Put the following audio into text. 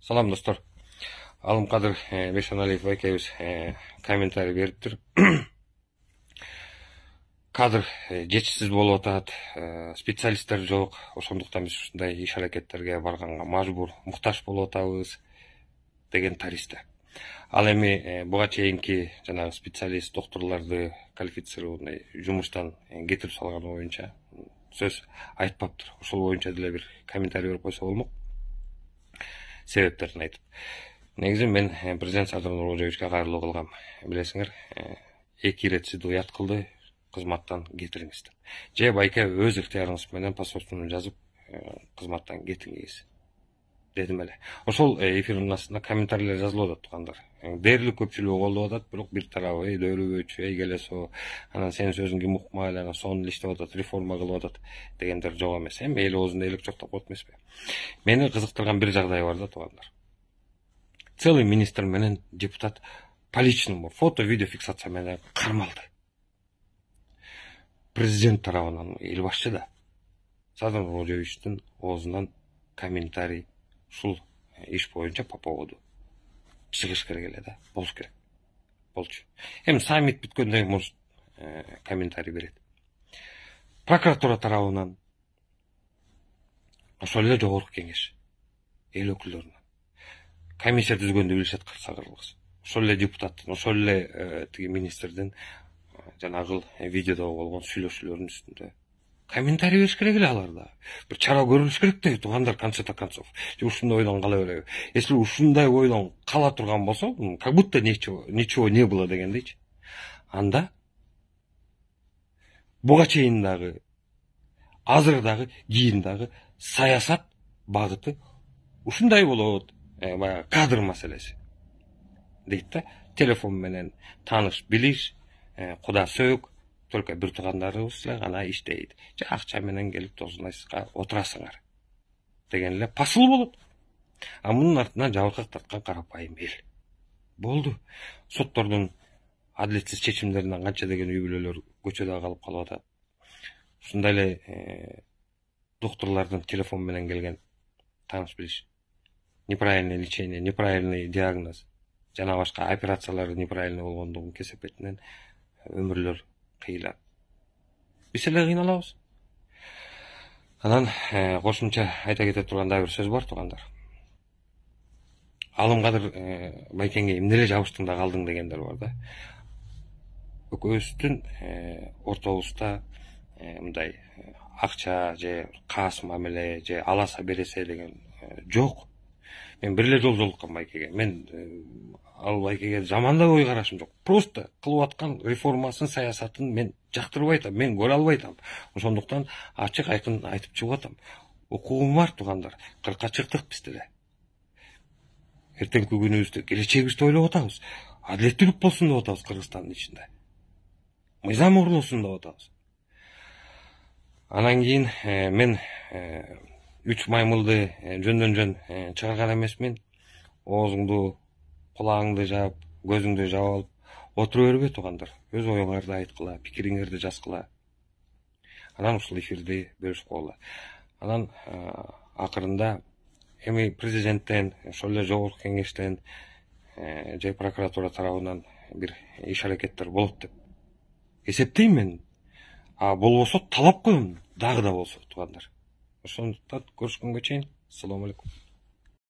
Салам достор. Алымкадыр Бешаналиев экебиз комментарий бериптир. Кадр жетишсиз болуп атат, специалисттер жок. Ошондуктан биз ушундай иш аракеттерге барганга мажбур, муктаж болуп атабыз деген таризде. Ал эми буга чейинки жанагы специалист докторлорду квалифицированный жумуштан кетирип салганы боюнча сөз айтпаптыр. Ошол боюнча деле бир комментарий берип койсо болмок. Себептерин айтып. Негизи мен президент Садыр Нуркожоевичке кайрылуу кылгам. Билесиңер, 2 ирет сизди уят кылды, кызматтан кетириңиз деп. Же байке өз ыктыярыңыз менен пособствону жазып, кызматтан кетиңиз дедим эле. Ошол эфирдин астына комментарийлер жазылып атат туугандар. Дээрлик көпчүлүгү колдоп атат, бирок бир тарабы дөөрүбөчү, келесо, анан сенин сөзүң ким укмайлы, анан сонун иштеп атат, реформа кылып атат дегендер жок эмес. Эми эл оозунда элек жоктоп коет эмеспи? Мени кызыктырган бир жагдай бар да туугандар. Целый министр менен депутат по личному фото, видео фиксация менен кармалды. Президент тарабынан эл башчы да Садыр Нуркожоевичтин оозунан комментарий ушул иш боюнча по поводу чыгыш керек эле да, болуш керек. Болчу. Эми саммит бүткөндөн кийин может комментарий берет. Прокуратура тарабынан ошол эле жогорку кеңеш эл өкүлдөрүнөн комиссия түзгөндү билишет, кырса кыргыз. Ошол эле депутаттын, ошол эле тиги министрдин жанагы видеодо болгон сүйлөшүүлөрүнүн үстүндө комментарий бериш керек эле алар да. Бир чара көрүлүш керек да туугандар, концерта концов. Ушундай ойдон кала береби? Если ушундай ойдон кала турган болсо, как будто ничего не было дегендейчи. Анда буга чейин дагы, азыр дагы, кийин дагы саясат багыты ушундай болот. Баягы кадр маселеси. Дейт да, телефон менен тааныш билиш, куда сөөк, только бир туугандарыбыз эле гана иштейт. Же акча менен келип тосунайсызга отурасыңар деген эле посыл болот. А мунун артынан жабыркак тарткан карапайым эл. Болду. Соттордун адилетсиз чечимдеринен канча деген үй бүлөлөр көчөдө калып атат. Ушундай эле докторлордун телефон менен келген тааныш билиш, неправильное лечение, неправильный диагноз, жана башка операциялары неправильный болгондугун кесепетинен өмүрлөр кыйылат. Биз эле кыйналабыз. Анан кошумча айта кете турган дагы бир сөз бар туугандар. Алымкадыр байкеңге эмне эле жабыштың да калдың дегендер бар да. Экөөбүздүн ортобузда мындай акча же каас мамиле же аласа бересе деген жок. Мен бир эле жол жолуккан байкеге. Мен ал байкеге жамандап ой карашым жок. Просто кылып аткан реформасын, саясатын мен жактырбай атам, мен көрө албай атам. Ошондуктан ачык айкын айтып чыгып атам. Укугум бар туугандар. 40ка чыктык биз деле. Эртеңки күнүбүздү, келечегибизди ойлоп атабыз. Адилеттүүлүк болсун деп атабыз Кыргызстандын ичинде. Мыйзам орносун деп атабыз. Анан кийин мен 3 маймылды жөндөн жөн чыгарган эмесмин. Оозуңду, кулагыңды жаап, көзүңдү жаап алып отура бербей туугандар. Өз оюңарды айткыла, пикириңерди жазгыла. Анан ушул эфирди бөлүшүп койгула. Анан акырында эми президенттен, ошол эле жогорку кеңештен же прокуратура тарабынан бир иш аракеттер болот деп эсептейм мен. А болбосо талап коем, дагы да болсо туугандар. Ошондуктан көрүшкөнгө чейин, assalomu alaykum.